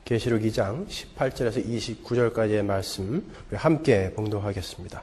계시록 2장 18절에서 29절까지의 말씀 함께 봉독하겠습니다.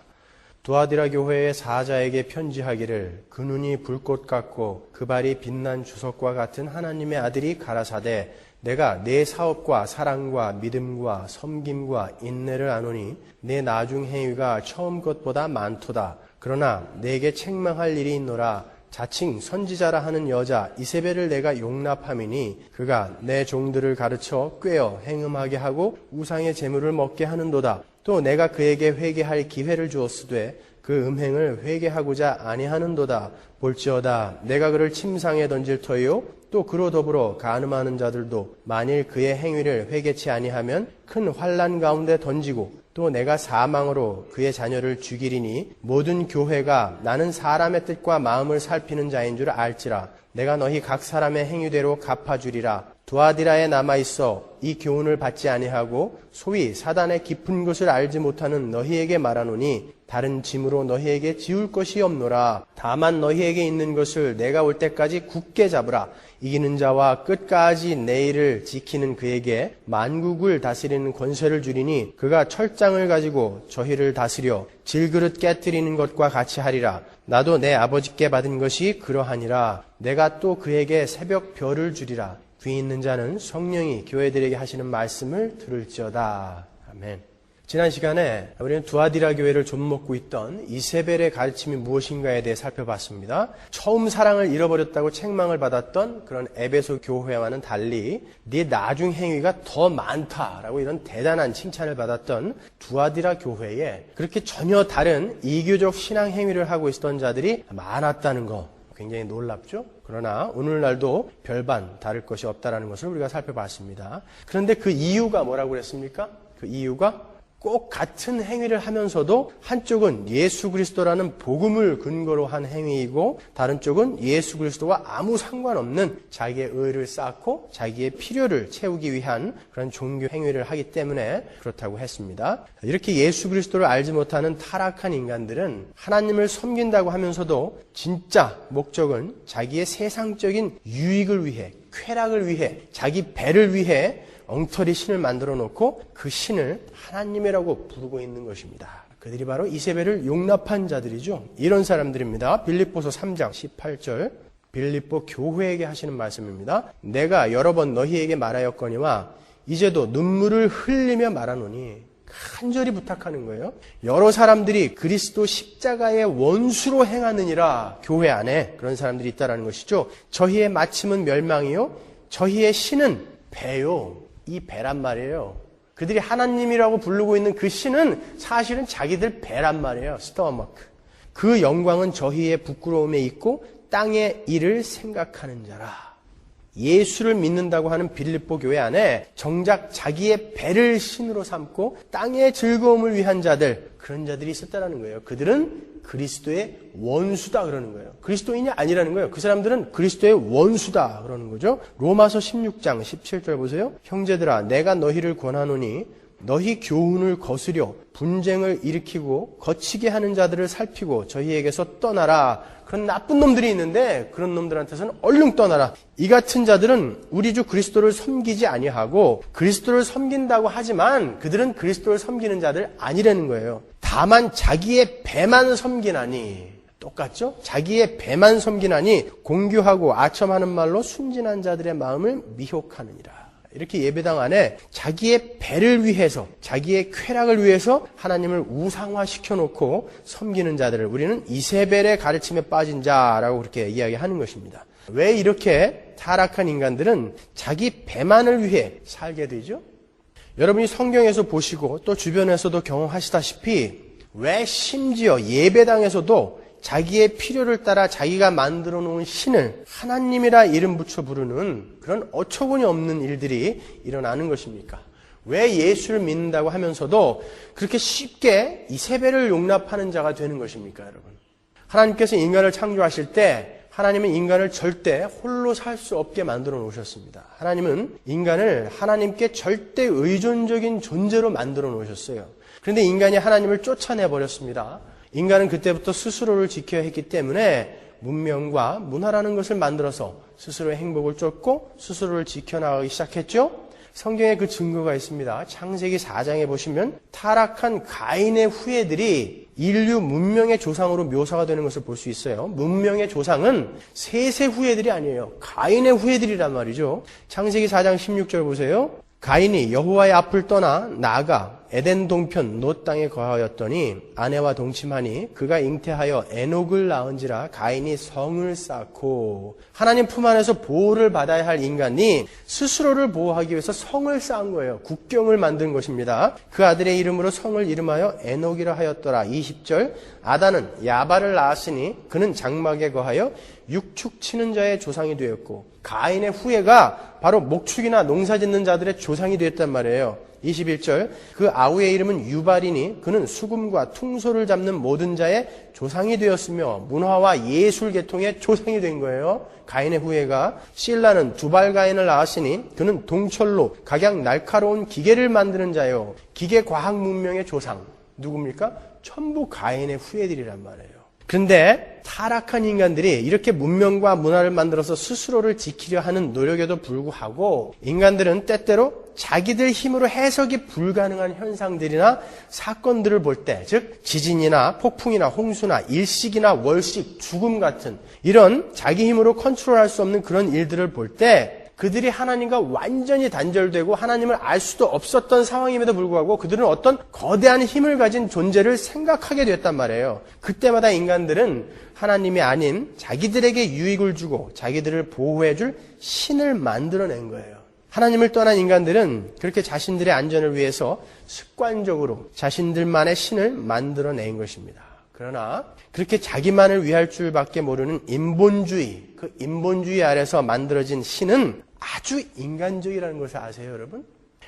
두아디라 교회의 사자에게 편지하기를 그 눈이 불꽃 같고 그 발이 빛난 주석과 같은 하나님의 아들이 가라사대 내가 내 사업과 사랑과 믿음과 섬김과 인내를 아노니 내 나중 행위가 처음 것보다 많도다. 그러나 내게 책망할 일이 있노라. 자칭 선지자라 하는 여자 이세벨을 내가 용납함이니 그가 내 종들을 가르쳐 꾀어 행음하게 하고 우상의 재물을 먹게 하는도다. 또 내가 그에게 회개할 기회를 주었으되 그 음행을 회개하고자 아니하는도다. 볼지어다 내가 그를 침상에 던질 터이요 또 그로 더불어 간음하는 자들도 만일 그의 행위를 회개치 아니하면 큰 환난 가운데 던지고 또 내가 사망으로 그의 자녀를 죽이리니 모든 교회가 나는 사람의 뜻과 마음을 살피는 자인 줄 알지라. 내가 너희 각 사람의 행위대로 갚아주리라. 두아디라에 남아있어 이 교훈을 받지 아니하고 소위 사단의 깊은 것을 알지 못하는 너희에게 말하노니 다른 짐으로 너희에게 지울 것이 없노라. 다만 너희에게 있는 것을 내가 올 때까지 굳게 잡으라. 이기는 자와 끝까지 내 일을 지키는 그에게 만국을 다스리는 권세를 주리니 그가 철장을 가지고 저희를 다스려 질그릇 깨뜨리는 것과 같이 하리라. 나도 내 아버지께 받은 것이 그러하니라. 내가 또 그에게 새벽 별을 주리라. 귀 있는 자는 성령이 교회들에게 하시는 말씀을 들을지어다. 아멘. 지난 시간에 우리는 두아디라 교회를 좀먹고 있던 이세벨의 가르침이 무엇인가에 대해 살펴봤습니다. 처음 사랑을 잃어버렸다고 책망을 받았던 그런 에베소 교회와는 달리 네 나중 행위가 더 많다라고 이런 대단한 칭찬을 받았던 두아디라 교회에 그렇게 전혀 다른 이교적 신앙 행위를 하고 있었던 자들이 많았다는 거 굉장히 놀랍죠? 그러나 오늘날도 별반 다를 것이 없다는 것을 우리가 살펴봤습니다. 그런데 그 이유가 뭐라고 그랬습니까? 그 이유가 꼭 같은 행위를 하면서도 한쪽은 예수 그리스도라는 복음을 근거로 한 행위이고 다른 쪽은 예수 그리스도와 아무 상관없는 자기의 의를 쌓고 자기의 필요를 채우기 위한 그런 종교 행위를 하기 때문에 그렇다고 했습니다. 이렇게 예수 그리스도를 알지 못하는 타락한 인간들은 하나님을 섬긴다고 하면서도 진짜 목적은 자기의 세상적인 유익을 위해, 쾌락을 위해, 자기 배를 위해 엉터리 신을 만들어 놓고 그 신을 하나님이라고 부르고 있는 것입니다. 그들이 바로 이세벨을 용납한 자들이죠. 이런 사람들입니다. 빌립보서 3장 18절 빌립보 교회에게 하시는 말씀입니다. 내가 여러 번 너희에게 말하였거니와 이제도 눈물을 흘리며 말하노니 간절히 부탁하는 거예요. 여러 사람들이 그리스도 십자가의 원수로 행하느니라. 교회 안에 그런 사람들이 있다는 것이죠. 저희의 마침은 멸망이요 저희의 신은 배요. 이 배란 말이에요. 그들이 하나님이라고 부르고 있는 그 신은 사실은 자기들 배란 말이에요. 스토마크. 그 영광은 저희의 부끄러움에 있고 땅의 일을 생각하는 자라. 예수를 믿는다고 하는 빌립보 교회 안에 정작 자기의 배를 신으로 삼고 땅의 즐거움을 위한 자들, 그런 자들이 있었다는 거예요. 그들은 그리스도의 원수다 그러는 거예요. 그리스도인이 아니라는 거예요. 그 사람들은 그리스도의 원수다 그러는 거죠. 로마서 16장 17절 보세요. 형제들아 내가 너희를 권하노니 너희 교훈을 거스려 분쟁을 일으키고 거치게 하는 자들을 살피고 저희에게서 떠나라. 그런 나쁜 놈들이 있는데 그런 놈들한테서는 얼른 떠나라. 이 같은 자들은 우리 주 그리스도를 섬기지 아니하고 그리스도를 섬긴다고 하지만 그들은 그리스도를 섬기는 자들 아니라는 거예요. 다만 자기의 배만 섬기나니 똑같죠? 자기의 배만 섬기나니 공교하고 아첨하는 말로 순진한 자들의 마음을 미혹하느니라. 이렇게 예배당 안에 자기의 배를 위해서 자기의 쾌락을 위해서 하나님을 우상화시켜 놓고 섬기는 자들을 우리는 이세벨의 가르침에 빠진 자라고 그렇게 이야기하는 것입니다. 왜 이렇게 타락한 인간들은 자기 배만을 위해 살게 되죠? 여러분이 성경에서 보시고 또 주변에서도 경험하시다시피 왜 심지어 예배당에서도 자기의 필요를 따라 자기가 만들어 놓은 신을 하나님이라 이름 붙여 부르는 그런 어처구니 없는 일들이 일어나는 것입니까? 왜 예수를 믿는다고 하면서도 그렇게 쉽게 이세벨을 용납하는 자가 되는 것입니까, 여러분? 하나님께서 인간을 창조하실 때 하나님은 인간을 절대 홀로 살 수 없게 만들어 놓으셨습니다. 하나님은 인간을 하나님께 절대 의존적인 존재로 만들어 놓으셨어요. 그런데 인간이 하나님을 쫓아내버렸습니다. 인간은 그때부터 스스로를 지켜야 했기 때문에 문명과 문화라는 것을 만들어서 스스로의 행복을 쫓고 스스로를 지켜나가기 시작했죠. 성경에 그 증거가 있습니다. 창세기 4장에 보시면 타락한 가인의 후예들이 인류 문명의 조상으로 묘사가 되는 것을 볼 수 있어요. 문명의 조상은 셋의 후예들이 아니에요. 가인의 후예들이란 말이죠. 창세기 4장 16절 보세요. 가인이 여호와의 앞을 떠나 나아가 에덴 동편 놋 땅에 거하였더니 아내와 동침하니 그가 잉태하여 에녹을 낳은지라 가인이 성을 쌓고, 하나님 품 안에서 보호를 받아야 할 인간이 스스로를 보호하기 위해서 성을 쌓은 거예요. 국경을 만든 것입니다. 그 아들의 이름으로 성을 이름하여 에녹이라 하였더라. 20절 아다는 야발을 낳았으니 그는 장막에 거하여 육축치는 자의 조상이 되었고, 가인의 후예가 바로 목축이나 농사짓는 자들의 조상이 되었단 말이에요. 21절 그 아우의 이름은 유발이니 그는 수금과 퉁소를 잡는 모든 자의 조상이 되었으며 문화와 예술 계통의 조상이 된 거예요. 가인의 후예가. 실라는 두발 가인을 낳았으니 그는 동철로 각양 날카로운 기계를 만드는 자요. 기계 과학 문명의 조상. 누굽니까? 전부 가인의 후예들이란 말이에요. 그런데 타락한 인간들이 이렇게 문명과 문화를 만들어서 스스로를 지키려 하는 노력에도 불구하고 인간들은 때때로 자기들 힘으로 해석이 불가능한 현상들이나 사건들을 볼 때, 즉 지진이나 폭풍이나 홍수나 일식이나 월식, 죽음 같은 이런 자기 힘으로 컨트롤할 수 없는 그런 일들을 볼 때 그들이 하나님과 완전히 단절되고 하나님을 알 수도 없었던 상황임에도 불구하고 그들은 어떤 거대한 힘을 가진 존재를 생각하게 됐단 말이에요. 그때마다 인간들은 하나님이 아닌 자기들에게 유익을 주고 자기들을 보호해줄 신을 만들어낸 거예요. 하나님을 떠난 인간들은 그렇게 자신들의 안전을 위해서 습관적으로 자신들만의 신을 만들어낸 것입니다. 그러나 그렇게 자기만을 위할 줄밖에 모르는 인본주의, 그 인본주의 아래서 만들어진 신은 아주 인간적이라는 것을 아세요, 여러분?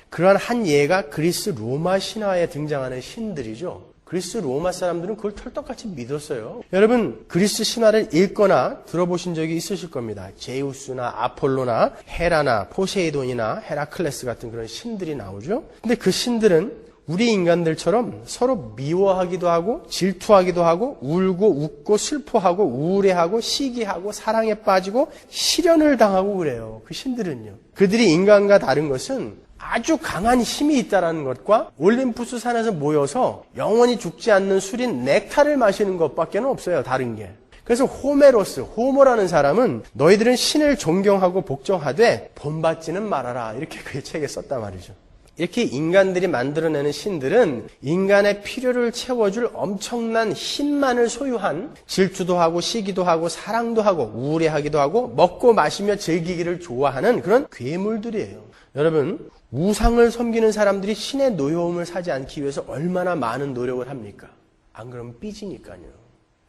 그러한 한 예가 그리스 로마 신화에 등장하는 신들이죠. 그리스 로마 사람들은 그걸 털떡같이 믿었어요. 여러분, 그리스 신화를 읽거나 들어보신 적이 있으실 겁니다. 제우스나 아폴로나 헤라나 포세이돈이나 헤라클레스 같은 그런 신들이 나오죠. 근데 그 신들은 우리 인간들처럼 서로 미워하기도 하고 질투하기도 하고 울고 웃고 슬퍼하고 우울해하고 시기하고 사랑에 빠지고 시련을 당하고 그래요. 그 신들은요. 그들이 인간과 다른 것은 아주 강한 힘이 있다는 것과 올림푸스 산에서 모여서 영원히 죽지 않는 술인 넥타를 마시는 것밖에 없어요. 다른 게. 그래서 호모라는 사람은 너희들은 신을 존경하고 복종하되 본받지는 말아라. 이렇게 그 책에 썼단 말이죠. 이렇게 인간들이 만들어내는 신들은 인간의 필요를 채워줄 엄청난 힘만을 소유한, 질투도 하고 시기도 하고 사랑도 하고 우울해하기도 하고 먹고 마시며 즐기기를 좋아하는 그런 괴물들이에요. 여러분, 우상을 섬기는 사람들이 신의 노여움을 사지 않기 위해서 얼마나 많은 노력을 합니까? 안 그러면 삐지니까요.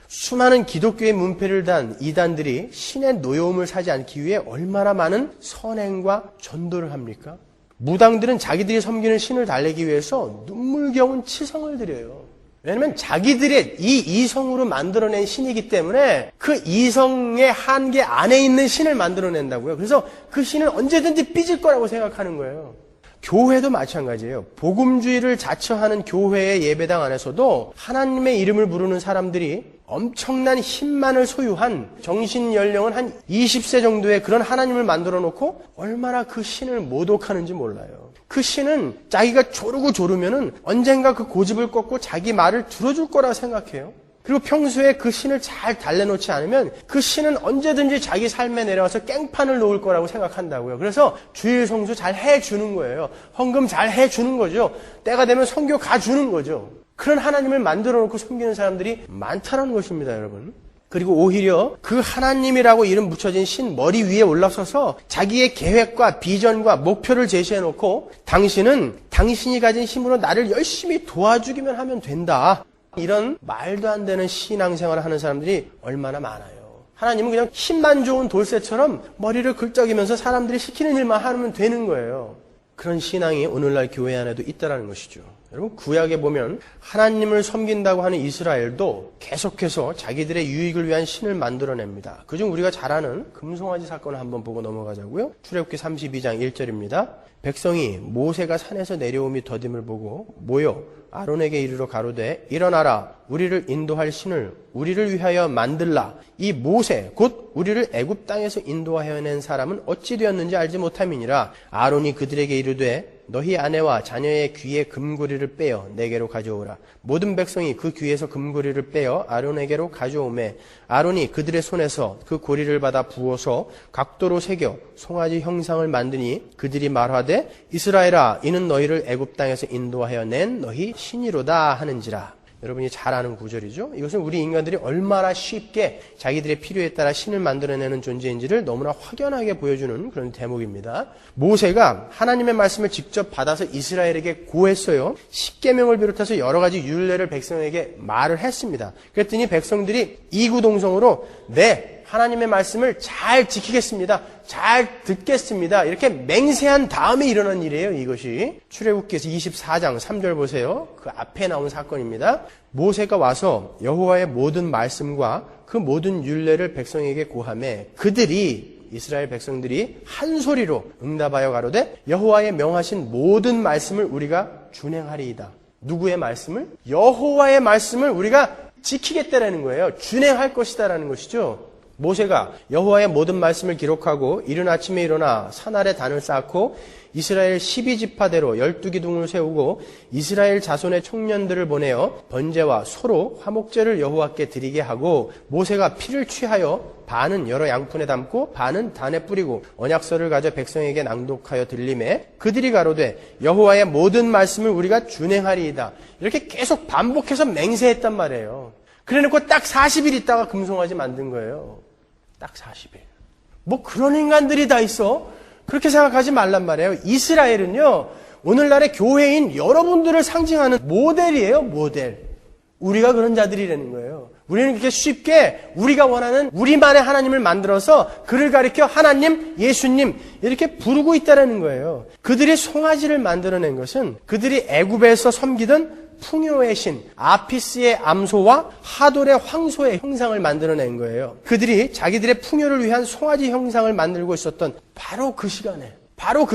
수많은 기독교의 문패를 단 이단들이 신의 노여움을 사지 않기 위해 얼마나 많은 선행과 전도를 합니까? 무당들은 자기들이 섬기는 신을 달래기 위해서 눈물겨운 치성을 드려요. 왜냐하면 자기들의 이 이성으로 만들어낸 신이기 때문에 그 이성의 한계 안에 있는 신을 만들어낸다고요. 그래서 그 신은 언제든지 삐질 거라고 생각하는 거예요. 교회도 마찬가지예요. 복음주의를 자처하는 교회의 예배당 안에서도 하나님의 이름을 부르는 사람들이 엄청난 힘만을 소유한 정신연령은 한 20세 정도의 그런 하나님을 만들어 놓고 얼마나 그 신을 모독하는지 몰라요. 그 신은 자기가 조르면은 언젠가 그 고집을 꺾고 자기 말을 들어줄 거라 생각해요. 그리고 평소에 그 신을 잘 달래놓지 않으면 그 신은 언제든지 자기 삶에 내려와서 깽판을 놓을 거라고 생각한다고요. 그래서 주일 성수 잘 해주는 거예요. 헌금 잘 해주는 거죠. 때가 되면 선교 가주는 거죠. 그런 하나님을 만들어 놓고 섬기는 사람들이 많다는 것입니다, 여러분. 그리고 오히려 그 하나님이라고 이름 붙여진 신 머리 위에 올라서서 자기의 계획과 비전과 목표를 제시해 놓고 당신은 당신이 가진 힘으로 나를 열심히 도와주기만 하면 된다. 이런 말도 안 되는 신앙생활을 하는 사람들이 얼마나 많아요. 하나님은 그냥 힘만 좋은 돌쇠처럼 머리를 긁적이면서 사람들이 시키는 일만 하면 되는 거예요. 그런 신앙이 오늘날 교회 안에도 있다는 것이죠. 여러분, 구약에 보면 하나님을 섬긴다고 하는 이스라엘도 계속해서 자기들의 유익을 위한 신을 만들어냅니다. 그중 우리가 잘 아는 금송아지 사건을 한번 보고 넘어가자고요. 출애굽기 32장 1절입니다. 백성이 모세가 산에서 내려옴이 더딤을 보고 모여 아론에게 이르러 가로되 일어나라 우리를 인도할 신을 우리를 위하여 만들라. 이 모세 곧 우리를 애굽 땅에서 인도하여 낸 사람은 어찌 되었는지 알지 못함이니라. 아론이 그들에게 이르되 너희 아내와 자녀의 귀에 금고리를 빼어 내게로 가져오라. 모든 백성이 그 귀에서 금고리를 빼어 아론에게로 가져오매 아론이 그들의 손에서 그 고리를 받아 부어서 각도로 새겨 송아지 형상을 만드니 그들이 말하되 이스라엘아 이는 너희를 애굽 땅에서 인도하여 낸 너희 신이로다 하는지라. 여러분이 잘 아는 구절이죠. 이것은 우리 인간들이 얼마나 쉽게 자기들의 필요에 따라 신을 만들어내는 존재인지를 너무나 확연하게 보여주는 그런 대목입니다. 모세가 하나님의 말씀을 직접 받아서 이스라엘에게 고했어요. 십계명을 비롯해서 여러 가지 율례를 백성에게 말을 했습니다. 그랬더니 백성들이 이구동성으로 네, 하나님의 말씀을 잘 지키겠습니다. 잘 듣겠습니다. 이렇게 맹세한 다음에 일어난 일이에요. 이것이 출애굽기에서 24장 3절 보세요. 그 앞에 나온 사건입니다. 모세가 와서 여호와의 모든 말씀과 그 모든 율례를 백성에게 고하매 그들이 이스라엘 백성들이 한 소리로 응답하여 가로되 여호와의 명하신 모든 말씀을 우리가 준행하리이다. 누구의 말씀을? 여호와의 말씀을 우리가 지키겠다라는 거예요. 준행할 것이다라는 것이죠. 모세가 여호와의 모든 말씀을 기록하고 이른 아침에 일어나 산 아래 단을 쌓고 이스라엘 12지파대로 12기둥을 세우고 이스라엘 자손의 청년들을 보내어 번제와 소로 화목제를 여호와께 드리게 하고 모세가 피를 취하여 반은 여러 양푼에 담고 반은 단에 뿌리고 언약서를 가져 백성에게 낭독하여 들리매 그들이 가로되 여호와의 모든 말씀을 우리가 준행하리이다. 이렇게 계속 반복해서 맹세했단 말이에요. 그래놓고 딱 40일 있다가 금송아지 만든 거예요. 딱 40일. 뭐 그런 인간들이 다 있어? 그렇게 생각하지 말란 말이에요. 이스라엘은요, 오늘날의 교회인 여러분들을 상징하는 모델이에요, 모델. 우리가 그런 자들이라는 거예요. 우리는 그렇게 쉽게 우리가 원하는 우리만의 하나님을 만들어서 그를 가리켜 하나님, 예수님 이렇게 부르고 있다는 거예요. 그들이 송아지를 만들어낸 것은 그들이 애굽에서 섬기던 풍요의 신 아피스의 암소와 하돌의 황소의 형상을 만들어낸 거예요. 그들이 자기들의 풍요를 위한 송아지 형상을 만들고 있었던 바로 그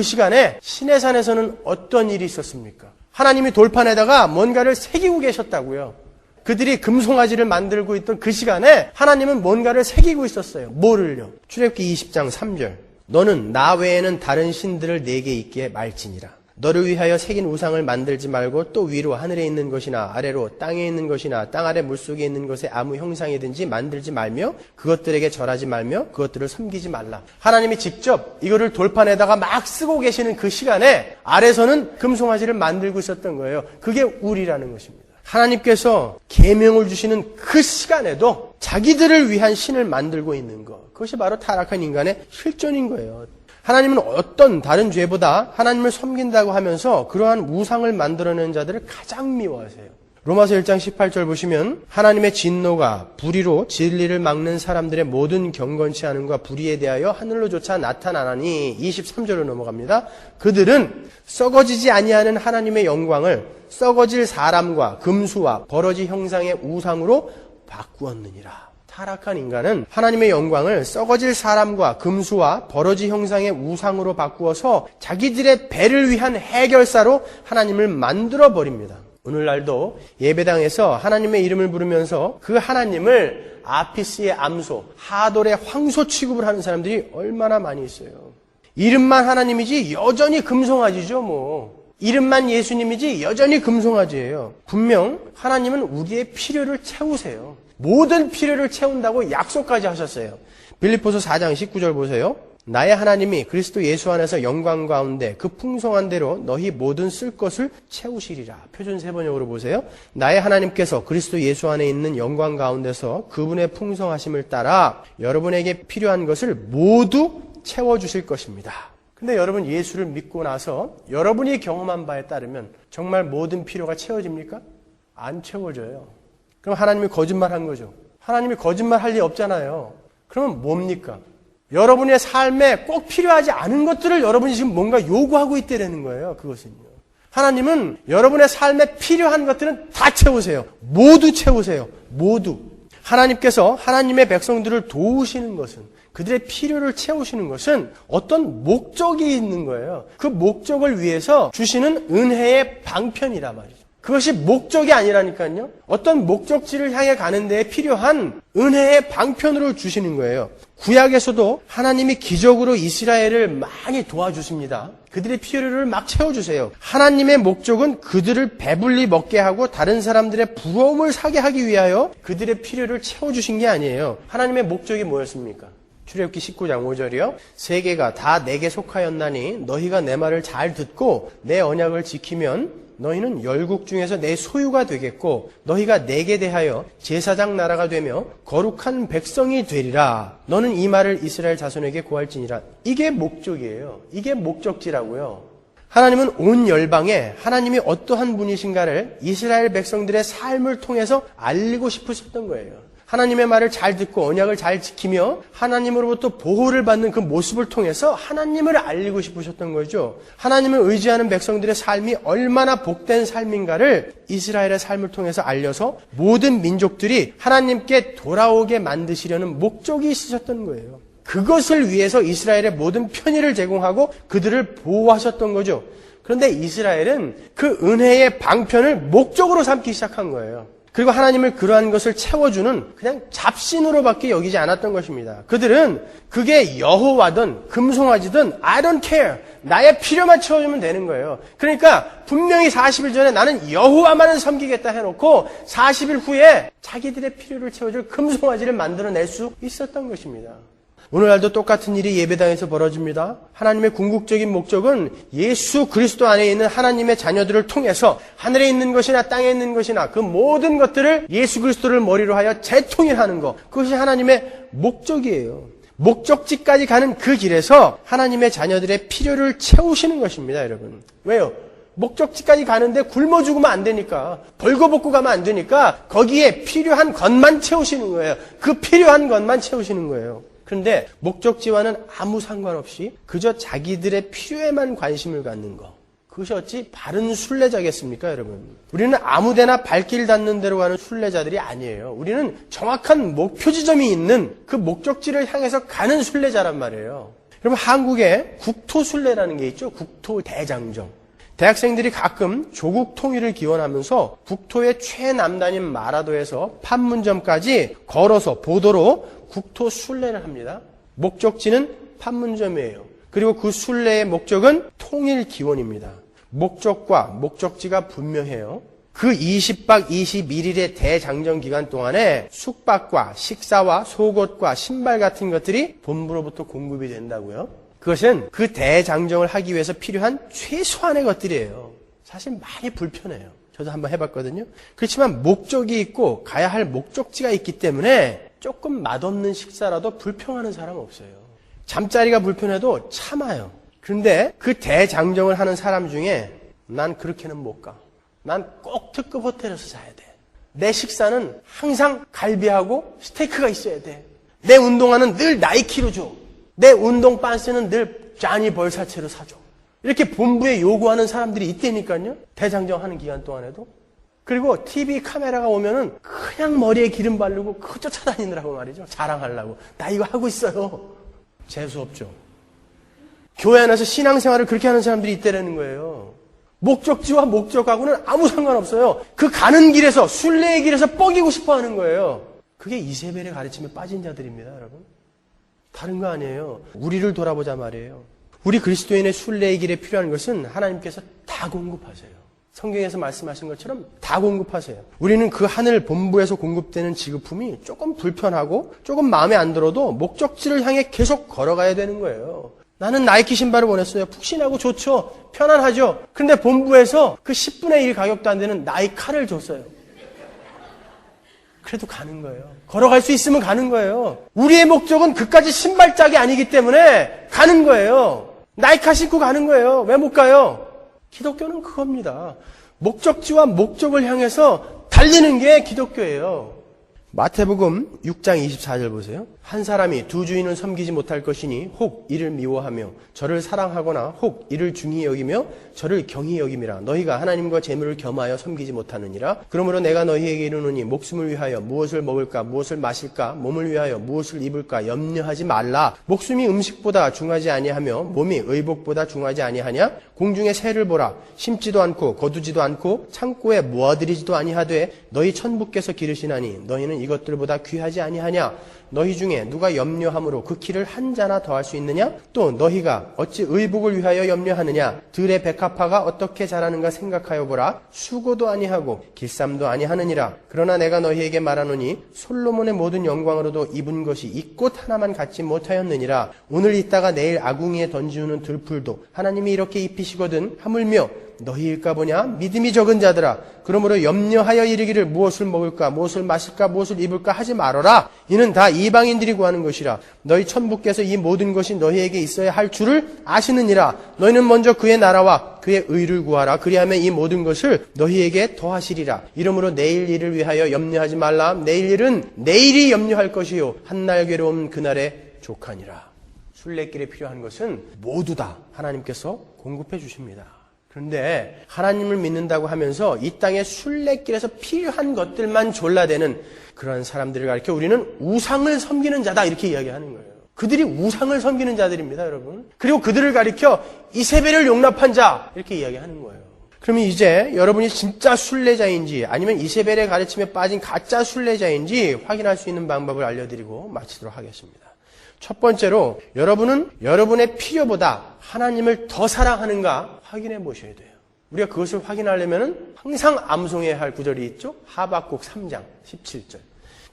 시간에 시내산에서는 어떤 일이 있었습니까? 하나님이 돌판에다가 뭔가를 새기고 계셨다고요. 그들이 금송아지를 만들고 있던 그 시간에 하나님은 뭔가를 새기고 있었어요. 뭐를요? 출애굽기 20장 3절 너는 나 외에는 다른 신들을 내게 있게 말지니라. 너를 위하여 새긴 우상을 만들지 말고 또 위로 하늘에 있는 것이나 아래로 땅에 있는 것이나 땅 아래 물속에 있는 것에 아무 형상이든지 만들지 말며 그것들에게 절하지 말며 그것들을 섬기지 말라. 하나님이 직접 이거를 돌판에다가 막 쓰고 계시는 그 시간에 아래서는 금송아지를 만들고 있었던 거예요. 그게 우리라는 것입니다. 하나님께서 계명을 주시는 그 시간에도 자기들을 위한 신을 만들고 있는 것. 그것이 바로 타락한 인간의 실존인 거예요. 하나님은 어떤 다른 죄보다 하나님을 섬긴다고 하면서 그러한 우상을 만들어낸 자들을 가장 미워하세요. 로마서 1장 18절 보시면 하나님의 진노가 불의로 진리를 막는 사람들의 모든 경건치 않음과 불의에 대하여 하늘로조차 나타나나니 23절로 넘어갑니다. 그들은 썩어지지 아니하는 하나님의 영광을 썩어질 사람과 금수와 버러지 형상의 우상으로 바꾸었느니라. 타락한 인간은 하나님의 영광을 썩어질 사람과 금수와 버러지 형상의 우상으로 바꾸어서 자기들의 배를 위한 해결사로 하나님을 만들어버립니다. 오늘날도 예배당에서 하나님의 이름을 부르면서 그 하나님을 아피스의 암소, 하돌의 황소 취급을 하는 사람들이 얼마나 많이 있어요. 이름만 하나님이지 여전히 금송아지죠 뭐. 이름만 예수님이지 여전히 금송아지예요. 분명 하나님은 우리의 필요를 채우세요. 모든 필요를 채운다고 약속까지 하셨어요. 빌립보서 4장 19절 보세요. 나의 하나님이 그리스도 예수 안에서 영광 가운데 그 풍성한 대로 너희 모든 쓸 것을 채우시리라. 표준 세번역으로 보세요. 나의 하나님께서 그리스도 예수 안에 있는 영광 가운데서 그분의 풍성하심을 따라 여러분에게 필요한 것을 모두 채워주실 것입니다. 근데 여러분 예수를 믿고 나서 여러분이 경험한 바에 따르면 정말 모든 필요가 채워집니까? 안 채워져요. 그럼 하나님이 거짓말한 거죠. 하나님이 거짓말할 리 없잖아요. 그러면 뭡니까? 여러분의 삶에 꼭 필요하지 않은 것들을 여러분이 지금 뭔가 요구하고 있다는 거예요. 그것은요. 하나님은 여러분의 삶에 필요한 것들은 다 채우세요. 모두 채우세요. 모두. 하나님께서 하나님의 백성들을 도우시는 것은, 그들의 필요를 채우시는 것은 어떤 목적이 있는 거예요. 그 목적을 위해서 주시는 은혜의 방편이란 말이죠. 그것이 목적이 아니라니까요. 어떤 목적지를 향해 가는 데에 필요한 은혜의 방편으로 주시는 거예요. 구약에서도 하나님이 기적으로 이스라엘을 많이 도와주십니다. 그들의 필요를 막 채워주세요. 하나님의 목적은 그들을 배불리 먹게 하고 다른 사람들의 부러움을 사게 하기 위하여 그들의 필요를 채워주신 게 아니에요. 하나님의 목적이 뭐였습니까? 출애굽기 19장 5절이요. 세계가 다 내게 속하였나니 너희가 내 말을 잘 듣고 내 언약을 지키면 너희는 열국 중에서 내 소유가 되겠고 너희가 내게 대하여 제사장 나라가 되며 거룩한 백성이 되리라. 너는 이 말을 이스라엘 자손에게 고할지니라. 이게 목적이에요. 이게 목적지라고요. 하나님은 온 열방에 하나님이 어떠한 분이신가를 이스라엘 백성들의 삶을 통해서 알리고 싶으셨던 거예요. 하나님의 말을 잘 듣고 언약을 잘 지키며 하나님으로부터 보호를 받는 그 모습을 통해서 하나님을 알리고 싶으셨던 거죠. 하나님을 의지하는 백성들의 삶이 얼마나 복된 삶인가를 이스라엘의 삶을 통해서 알려서 모든 민족들이 하나님께 돌아오게 만드시려는 목적이 있으셨던 거예요. 그것을 위해서 이스라엘의 모든 편의를 제공하고 그들을 보호하셨던 거죠. 그런데 이스라엘은 그 은혜의 방편을 목적으로 삼기 시작한 거예요. 그리고 하나님을 그러한 것을 채워주는 그냥 잡신으로밖에 여기지 않았던 것입니다. 그들은 그게 여호와든 금송아지든 I don't care. 나의 필요만 채워주면 되는 거예요. 그러니까 분명히 40일 전에 나는 여호와만을 섬기겠다 해놓고 40일 후에 자기들의 필요를 채워줄 금송아지를 만들어낼 수 있었던 것입니다. 오늘날도 똑같은 일이 예배당에서 벌어집니다. 하나님의 궁극적인 목적은 예수 그리스도 안에 있는 하나님의 자녀들을 통해서 하늘에 있는 것이나 땅에 있는 것이나 그 모든 것들을 예수 그리스도를 머리로 하여 재통일하는 것. 그것이 하나님의 목적이에요. 목적지까지 가는 그 길에서 하나님의 자녀들의 필요를 채우시는 것입니다, 여러분. 왜요? 목적지까지 가는데 굶어 죽으면 안 되니까, 벌거벗고 가면 안 되니까 거기에 필요한 것만 채우시는 거예요. 그 필요한 것만 채우시는 거예요. 그런데 목적지와는 아무 상관없이 그저 자기들의 필요에만 관심을 갖는 것. 그것이 어찌 바른 순례자겠습니까, 여러분? 우리는 아무데나 발길 닿는 대로 가는 순례자들이 아니에요. 우리는 정확한 목표 지점이 있는 그 목적지를 향해서 가는 순례자란 말이에요. 여러분, 한국에 국토순례라는 게 있죠. 국토대장정. 대학생들이 가끔 조국 통일을 기원하면서 국토의 최남단인 마라도에서 판문점까지 걸어서 보도로 국토 순례를 합니다. 목적지는 판문점이에요. 그리고 그 순례의 목적은 통일 기원입니다. 목적과 목적지가 분명해요. 그 20박 21일의 대장정 기간 동안에 숙박과 식사와 속옷과 신발 같은 것들이 본부로부터 공급이 된다고요. 그것은 그 대장정을 하기 위해서 필요한 최소한의 것들이에요. 사실 많이 불편해요. 저도 한번 해봤거든요. 그렇지만 목적이 있고 가야 할 목적지가 있기 때문에 조금 맛없는 식사라도 불평하는 사람 없어요. 잠자리가 불편해도 참아요. 그런데 그 대장정을 하는 사람 중에 난 그렇게는 못 가. 난 꼭 특급 호텔에서 자야 돼. 내 식사는 항상 갈비하고 스테이크가 있어야 돼. 내 운동화는 늘 나이키로 줘. 내 운동 반스는 늘 자니 벌사체로 사줘. 이렇게 본부에 요구하는 사람들이 있다니까요. 대장정하는 기간 동안에도. 그리고 TV 카메라가 오면은 그냥 머리에 기름 바르고 그거 쫓아다니느라고 말이죠. 자랑하려고. 나 이거 하고 있어요. 재수없죠. 교회 안에서 신앙생활을 그렇게 하는 사람들이 있다라는 거예요. 목적지와 목적하고는 아무 상관없어요. 그 가는 길에서, 순례의 길에서 뻐기고 싶어 하는 거예요. 그게 이세벨의 가르침에 빠진 자들입니다, 여러분. 다른 거 아니에요. 우리를 돌아보자 말이에요. 우리 그리스도인의 순례의 길에 필요한 것은 하나님께서 다 공급하세요. 성경에서 말씀하신 것처럼 다 공급하세요. 우리는 그 하늘 본부에서 공급되는 지급품이 조금 불편하고 조금 마음에 안 들어도 목적지를 향해 계속 걸어가야 되는 거예요. 나는 나이키 신발을 원했어요. 푹신하고 좋죠. 편안하죠. 그런데 본부에서 그 10분의 1 가격도 안 되는 나이카를 줬어요. 그래도 가는 거예요. 걸어갈 수 있으면 가는 거예요. 우리의 목적은 그까지 신발짝이 아니기 때문에 가는 거예요. 나이카 신고 가는 거예요. 왜 못 가요? 기독교는 그겁니다. 목적지와 목적을 향해서 달리는 게 기독교예요. 마태복음 6장 24절 보세요. 한 사람이 두 주인을 섬기지 못할 것이니 혹 이를 미워하며 저를 사랑하거나 혹 이를 중히 여기며 저를 경히 여김이라. 너희가 하나님과 재물을 겸하여 섬기지 못하느니라. 그러므로 내가 너희에게 이르노니 목숨을 위하여 무엇을 먹을까 무엇을 마실까 몸을 위하여 무엇을 입을까 염려하지 말라. 목숨이 음식보다 중하지 아니하며 몸이 의복보다 중하지 아니하냐. 공중의 새를 보라. 심지도 않고 거두지도 않고 창고에 모아들이지도 아니하되 너희 천부께서 기르시나니 너희는 이것들보다 귀하지 아니하냐. 너희 중에 누가 염려함으로 그 키를 한 자나 더할 수 있느냐? 또 너희가 어찌 의복을 위하여 염려하느냐? 들의 백합화가 어떻게 자라는가 생각하여 보라. 수고도 아니하고 길쌈도 아니하느니라. 그러나 내가 너희에게 말하노니 솔로몬의 모든 영광으로도 입은 것이 이 꽃 하나만 갖지 못하였느니라. 오늘 있다가 내일 아궁이에 던지우는 들풀도 하나님이 이렇게 입히시거든. 하물며 너희일까 보냐? 믿음이 적은 자들아. 그러므로 염려하여 이르기를 무엇을 먹을까 무엇을 마실까 무엇을 입을까 하지 말아라. 이는 다 이방인들이 구하는 것이라. 너희 천부께서 이 모든 것이 너희에게 있어야 할 줄을 아시느니라. 너희는 먼저 그의 나라와 그의 의를 구하라. 그리하면 이 모든 것을 너희에게 더하시리라. 이러므로 내일 일을 위하여 염려하지 말라. 내일 일은 내일이 염려할 것이요 한날 괴로움 그날에 족하니라. 순례길에 필요한 것은 모두 다 하나님께서 공급해 주십니다. 그런데 하나님을 믿는다고 하면서 이 땅의 순례길에서 필요한 것들만 졸라대는 그런 사람들을 가리켜 우리는 우상을 섬기는 자다 이렇게 이야기하는 거예요. 그들이 우상을 섬기는 자들입니다, 여러분. 그리고 그들을 가리켜 이세벨을 용납한 자 이렇게 이야기하는 거예요. 그러면 이제 여러분이 진짜 순례자인지 아니면 이세벨의 가르침에 빠진 가짜 순례자인지 확인할 수 있는 방법을 알려드리고 마치도록 하겠습니다. 첫 번째로 여러분은 여러분의 필요보다 하나님을 더 사랑하는가 확인해 보셔야 돼요. 우리가 그것을 확인하려면 항상 암송해야 할 구절이 있죠. 하박국 3장 17절.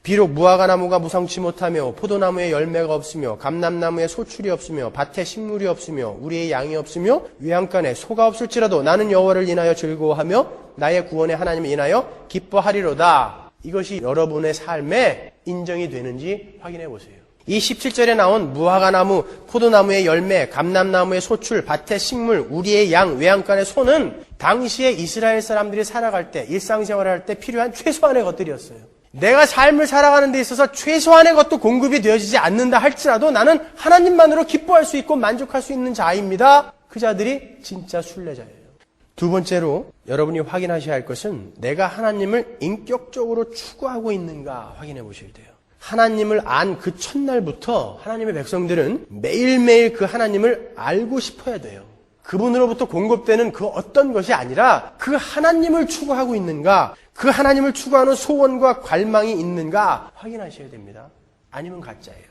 비록 무화과 나무가 무성치 못하며 포도나무에 열매가 없으며 감람나무에 소출이 없으며 밭에 식물이 없으며 우리의 양이 없으며 외양간에 소가 없을지라도 나는 여호와를 인하여 즐거워하며 나의 구원의 하나님을 인하여 기뻐하리로다. 이것이 여러분의 삶에 인정이 되는지 확인해 보세요. 이 17절에 나온 무화과 나무, 포도나무의 열매, 감람나무의 소출, 밭의 식물, 우리의 양, 외양간의 소는 당시에 이스라엘 사람들이 살아갈 때, 일상생활을 할 때 필요한 최소한의 것들이었어요. 내가 삶을 살아가는 데 있어서 최소한의 것도 공급이 되어지지 않는다 할지라도 나는 하나님만으로 기뻐할 수 있고 만족할 수 있는 자입니다. 그 자들이 진짜 순례자예요. 두 번째로 여러분이 확인하셔야 할 것은 내가 하나님을 인격적으로 추구하고 있는가 확인해 보셔야 돼요. 하나님을 안 그 첫날부터 하나님의 백성들은 매일매일 그 하나님을 알고 싶어야 돼요. 그분으로부터 공급되는 그 어떤 것이 아니라 그 하나님을 추구하고 있는가, 그 하나님을 추구하는 소원과 갈망이 있는가 확인하셔야 됩니다. 아니면 가짜예요.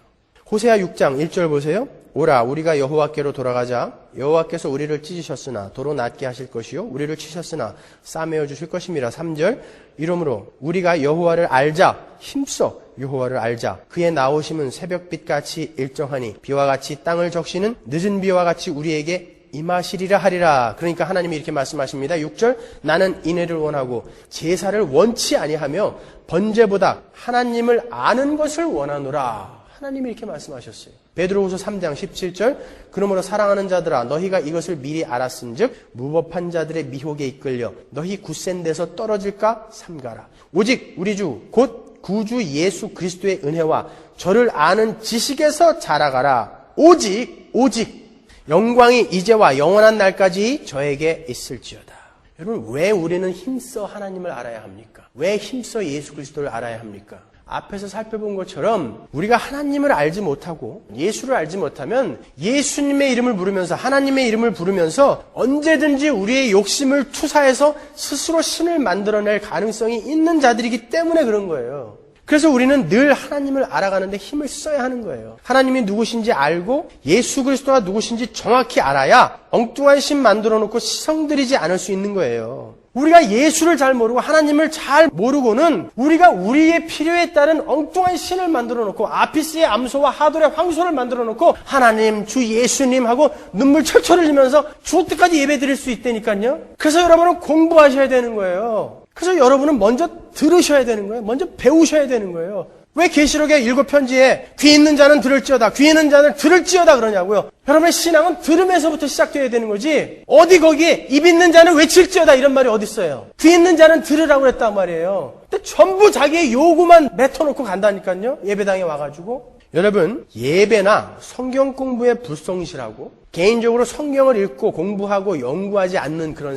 호세아 6장 1절 보세요. 오라 우리가 여호와께로 돌아가자. 여호와께서 우리를 찢으셨으나 도로 낮게 하실 것이요 우리를 치셨으나 싸매어 주실 것입니다. 3절 이러므로 우리가 여호와를 알자. 힘써 여호와를 알자. 그의 나오심은 새벽빛같이 일정하니 비와 같이 땅을 적시는 늦은 비와 같이 우리에게 임하시리라 하리라. 그러니까 하나님이 이렇게 말씀하십니다. 6절 나는 인애를 원하고 제사를 원치 아니하며 번제보다 하나님을 아는 것을 원하노라. 하나님이 이렇게 말씀하셨어요. 베드로후서 3장 17절 그러므로 사랑하는 자들아 너희가 이것을 미리 알았은즉 무법한 자들의 미혹에 이끌려 너희 굳센 데서 떨어질까 삼가라. 오직 우리 주 곧 구주 예수 그리스도의 은혜와 저를 아는 지식에서 자라가라. 오직 영광이 이제와 영원한 날까지 저에게 있을지어다. 여러분 왜 우리는 힘써 하나님을 알아야 합니까? 왜 힘써 예수 그리스도를 알아야 합니까? 앞에서 살펴본 것처럼 우리가 하나님을 알지 못하고 예수를 알지 못하면 예수님의 이름을 부르면서 하나님의 이름을 부르면서 언제든지 우리의 욕심을 투사해서 스스로 신을 만들어낼 가능성이 있는 자들이기 때문에 그런 거예요. 그래서 우리는 늘 하나님을 알아가는데 힘을 써야 하는 거예요. 하나님이 누구신지 알고 예수 그리스도가 누구신지 정확히 알아야 엉뚱한 신 만들어 놓고 시성들이지 않을 수 있는 거예요. 우리가 예수를 잘 모르고 하나님을 잘 모르고는 우리가 우리의 필요에 따른 엉뚱한 신을 만들어 놓고 아피스의 암소와 하돌의 황소를 만들어 놓고 하나님, 주 예수님 하고 눈물 철철 흘리면서 죽을 때까지 예배 드릴 수 있다니까요. 그래서 여러분은 공부하셔야 되는 거예요. 그래서 여러분은 먼저 들으셔야 되는 거예요. 먼저 배우셔야 되는 거예요. 왜 계시록의 7편지에 귀 있는 자는 들을지어다, 귀 있는 자는 들을지어다 그러냐고요. 여러분의 신앙은 들으면서부터 시작되어야 되는 거지 어디 거기에 입 있는 자는 외칠지어다 이런 말이 어디 있어요. 귀 있는 자는 들으라고 그랬단 말이에요. 근데 전부 자기의 요구만 맺어놓고 간다니까요. 예배당에 와가지고. 여러분, 예배나 성경 공부에 불성실하고 개인적으로 성경을 읽고 공부하고 연구하지 않는 그런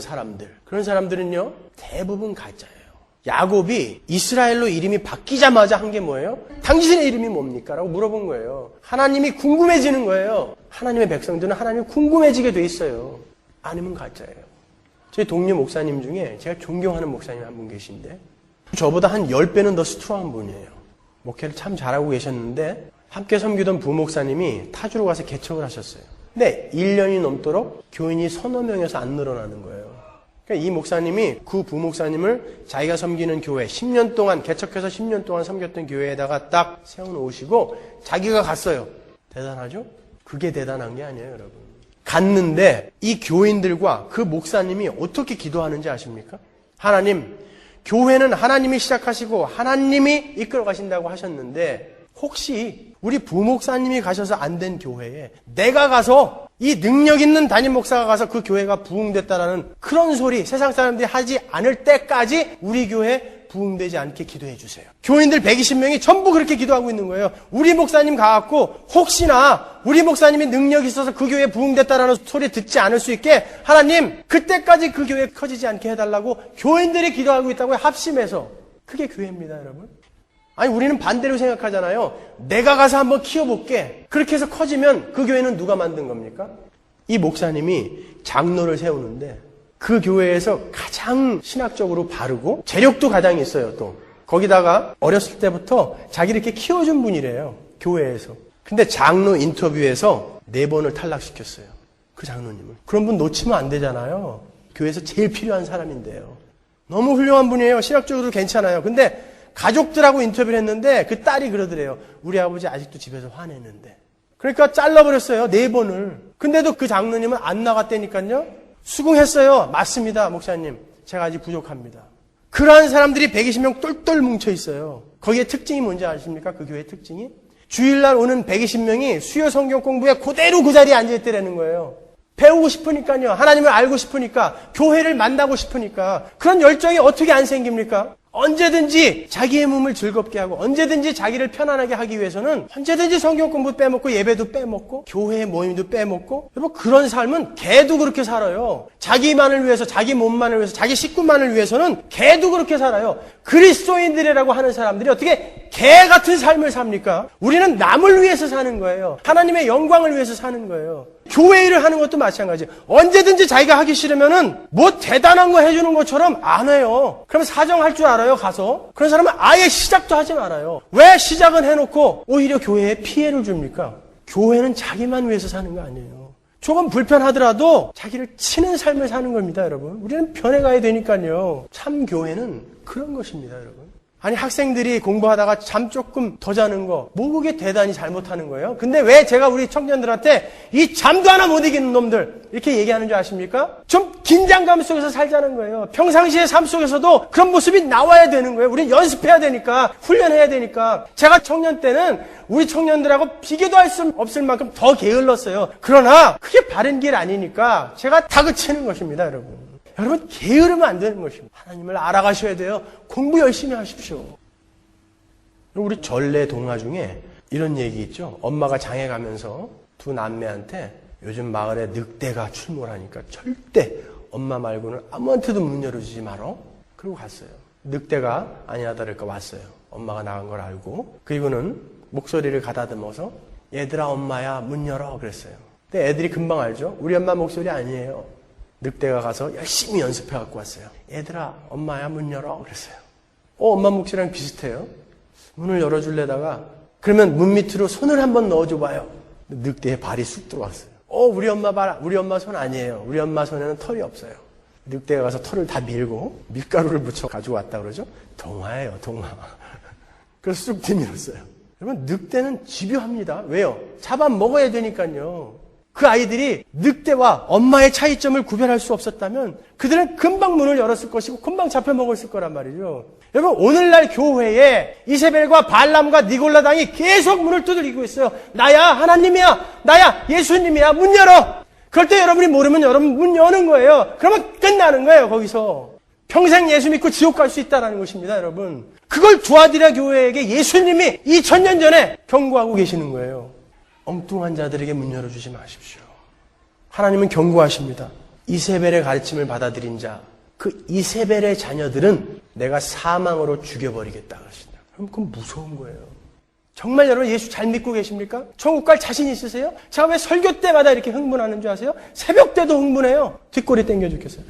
사람들은요, 대부분 가짜예요. 야곱이 이스라엘로 이름이 바뀌자마자 한 게 뭐예요? 당신의 이름이 뭡니까? 라고 물어본 거예요. 하나님이 궁금해지는 거예요. 하나님의 백성들은 하나님이 궁금해지게 돼 있어요. 아니면 가짜예요. 저희 동료 목사님 중에 제가 존경하는 목사님 한 분 계신데 저보다 한 10배는 더 스트롱한 분이에요. 목회를 참 잘하고 계셨는데 함께 섬기던 부목사님이 타주로 가서 개척을 하셨어요. 근데 1년이 넘도록 교인이 서너 명에서 안 늘어나는 거예요. 그러니까 이 목사님이 그 부목사님을 자기가 섬기는 교회 10년 동안 개척해서 10년 동안 섬겼던 교회에다가 딱 세워놓으시고 자기가 갔어요. 대단하죠? 그게 대단한 게 아니에요, 여러분. 갔는데 이 교인들과 그 목사님이 어떻게 기도하는지 아십니까? 하나님, 교회는 하나님이 시작하시고 하나님이 이끌어 가신다고 하셨는데 혹시 우리 부목사님이 가셔서 안 된 교회에 내가 가서 이 능력 있는 담임 목사가 가서 그 교회가 부흥됐다라는 그런 소리 세상 사람들이 하지 않을 때까지 우리 교회 부흥되지 않게 기도해 주세요. 교인들 120명이 전부 그렇게 기도하고 있는 거예요. 우리 목사님 가갖고 혹시나 우리 목사님이 능력이 있어서 그 교회 부흥됐다라는 소리 듣지 않을 수 있게 하나님 그때까지 그 교회 커지지 않게 해달라고 교인들이 기도하고 있다고요. 합심해서. 그게 교회입니다, 여러분. 아니 우리는 반대로 생각하잖아요. 내가 가서 한번 키워볼게. 그렇게 해서 커지면 그 교회는 누가 만든 겁니까? 이 목사님이 장로를 세우는데 그 교회에서 가장 신학적으로 바르고 재력도 가장 있어요. 또 거기다가 어렸을 때부터 자기를 이렇게 키워준 분이래요. 교회에서. 근데 장로 인터뷰에서 4번을 탈락시켰어요. 그 장로님을. 그런 분 놓치면 안 되잖아요. 교회에서 제일 필요한 사람인데요. 너무 훌륭한 분이에요. 신학적으로 괜찮아요. 근데 가족들하고 인터뷰를 했는데 그 딸이 그러더래요. 우리 아버지 아직도 집에서 화내는데. 그러니까 잘라버렸어요. 4번을. 근데도 그 장로님은 안 나갔다니까요. 수긍했어요. 맞습니다, 목사님. 제가 아직 부족합니다. 그러한 사람들이 120명 똘똘 뭉쳐 있어요. 거기에 특징이 뭔지 아십니까? 그 교회의 특징이? 주일날 오는 120명이 수요 성경 공부에 그대로 그 자리에 앉아있더라는 거예요. 배우고 싶으니까요. 하나님을 알고 싶으니까. 교회를 만나고 싶으니까. 그런 열정이 어떻게 안 생깁니까? 언제든지 자기의 몸을 즐겁게 하고 언제든지 자기를 편안하게 하기 위해서는 언제든지 성경 공부 빼먹고 예배도 빼먹고 교회의 모임도 빼먹고 여러분 그런 삶은 개도 그렇게 살아요. 자기만을 위해서 자기 몸만을 위해서 자기 식구만을 위해서는 개도 그렇게 살아요. 그리스도인들이라고 하는 사람들이 어떻게 개 같은 삶을 삽니까? 우리는 남을 위해서 사는 거예요. 하나님의 영광을 위해서 사는 거예요. 교회 일을 하는 것도 마찬가지예요. 언제든지 자기가 하기 싫으면은 뭐 대단한 거 해주는 것처럼 안 해요. 그러면 사정할 줄 알아요, 가서. 그런 사람은 아예 시작도 하지 말아요. 왜 시작은 해놓고 오히려 교회에 피해를 줍니까? 교회는 자기만 위해서 사는 거 아니에요. 조금 불편하더라도 자기를 치는 삶을 사는 겁니다, 여러분. 우리는 변해가야 되니까요. 참 교회는 그런 것입니다, 여러분. 아니 학생들이 공부하다가 잠 조금 더 자는 거 뭐 그게 대단히 잘못하는 거예요? 근데 왜 제가 우리 청년들한테 이 잠도 하나 못 이기는 놈들 이렇게 얘기하는 줄 아십니까? 좀 긴장감 속에서 살자는 거예요. 평상시의 삶 속에서도 그런 모습이 나와야 되는 거예요. 우리는 연습해야 되니까 훈련해야 되니까. 제가 청년 때는 우리 청년들하고 비교도 할 수 없을 만큼 더 게을렀어요. 그러나 그게 바른 길 아니니까 제가 다그치는 것입니다, 여러분. 여러분 게으르면 안 되는 것입니다. 하나님을 알아가셔야 돼요. 공부 열심히 하십시오. 우리 전래 동화 중에 이런 얘기 있죠. 엄마가 장에 가면서 두 남매한테 요즘 마을에 늑대가 출몰하니까 절대 엄마 말고는 아무한테도 문 열어주지 마라. 그러고 갔어요. 늑대가 아니나 다를까 왔어요. 엄마가 나간 걸 알고. 그리고는 목소리를 가다듬어서 얘들아 엄마야 문 열어 그랬어요. 근데 애들이 금방 알죠. 우리 엄마 목소리 아니에요. 늑대가 가서 열심히 연습해 갖고 왔어요. 얘들아 엄마야 문 열어 그랬어요. 엄마 목소리랑 비슷해요. 문을 열어줄래다가 그러면 문 밑으로 손을 한번 넣어줘 봐요. 늑대의 발이 쑥 들어왔어요. 우리 엄마 발, 우리 엄마 손 아니에요. 우리 엄마 손에는 털이 없어요. 늑대가 가서 털을 다 밀고 밀가루를 묻혀 가지고 왔다 그러죠. 동화예요, 동화. 그래서 쑥 뒤밀었어요. 여러분 늑대는 집요합니다. 왜요? 잡아먹어야 되니까요. 그 아이들이 늑대와 엄마의 차이점을 구별할 수 없었다면 그들은 금방 문을 열었을 것이고 금방 잡혀먹었을 거란 말이죠. 여러분 오늘날 교회에 이세벨과 발람과 니골라당이 계속 문을 두드리고 있어요. 나야 하나님이야, 나야 예수님이야, 문 열어. 그럴 때 여러분이 모르면 여러분 문 여는 거예요. 그러면 끝나는 거예요, 거기서. 평생 예수 믿고 지옥 갈 수 있다는 것입니다, 여러분. 그걸 두아디라 교회에게 예수님이 2000년 전에 경고하고 계시는 거예요. 엉뚱한 자들에게 문 열어주지 마십시오. 하나님은 경고하십니다. 이세벨의 가르침을 받아들인 자, 그 이세벨의 자녀들은 내가 사망으로 죽여버리겠다 그러신다. 그럼 그건 무서운 거예요. 정말 여러분 예수 잘 믿고 계십니까? 천국 갈 자신 있으세요? 제가 왜 설교 때마다 이렇게 흥분하는 줄 아세요? 새벽 때도 흥분해요. 뒷골이 땡겨 죽겠어요.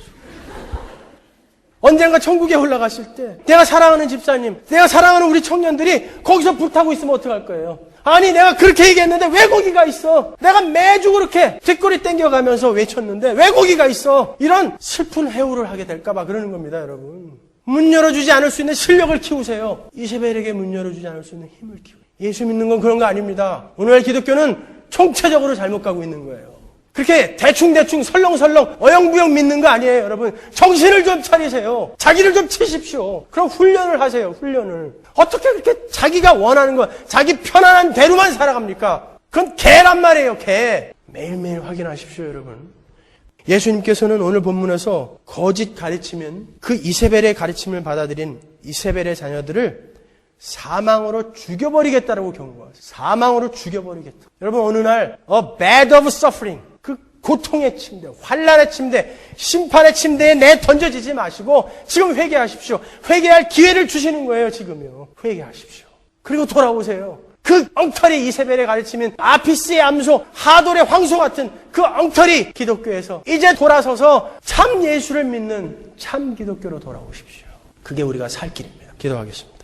언젠가 천국에 올라갔을 때 내가 사랑하는 집사님, 내가 사랑하는 우리 청년들이 거기서 불타고 있으면 어떡할 거예요? 아니 내가 그렇게 얘기했는데 왜 거기가 있어? 내가 매주 그렇게 뒷골이 땡겨가면서 외쳤는데 왜 거기가 있어? 이런 슬픈 해우를 하게 될까 봐 그러는 겁니다, 여러분. 문 열어주지 않을 수 있는 실력을 키우세요. 이세벨에게 문 열어주지 않을 수 있는 힘을 키우세요. 예수 믿는 건 그런 거 아닙니다. 오늘 기독교는 총체적으로 잘못 가고 있는 거예요. 그렇게 대충대충 설렁설렁 어영부영 믿는 거 아니에요, 여러분. 정신을 좀 차리세요. 자기를 좀 치십시오. 그럼 훈련을 하세요, 훈련을. 어떻게 그렇게 자기가 원하는 거, 자기 편안한 대로만 살아갑니까? 그건 개란 말이에요, 개. 매일매일 확인하십시오, 여러분. 예수님께서는 오늘 본문에서 거짓 가르치면 그 이세벨의 가르침을 받아들인 이세벨의 자녀들을 사망으로 죽여버리겠다라고 경고하세요. 사망으로 죽여버리겠다. 여러분, 어느 날 a bed of suffering, 그 고통의 침대, 환난의 침대, 심판의 침대에 내 던져지지 마시고 지금 회개하십시오. 회개할 기회를 주시는 거예요, 지금요. 회개하십시오. 그리고 돌아오세요. 그 엉터리 이세벨의 가르치면 아피스의 암소, 하돌의 황소 같은 그 엉터리 기독교에서 이제 돌아서서 참 예수를 믿는 참 기독교로 돌아오십시오. 그게 우리가 살 길입니다. 기도하겠습니다.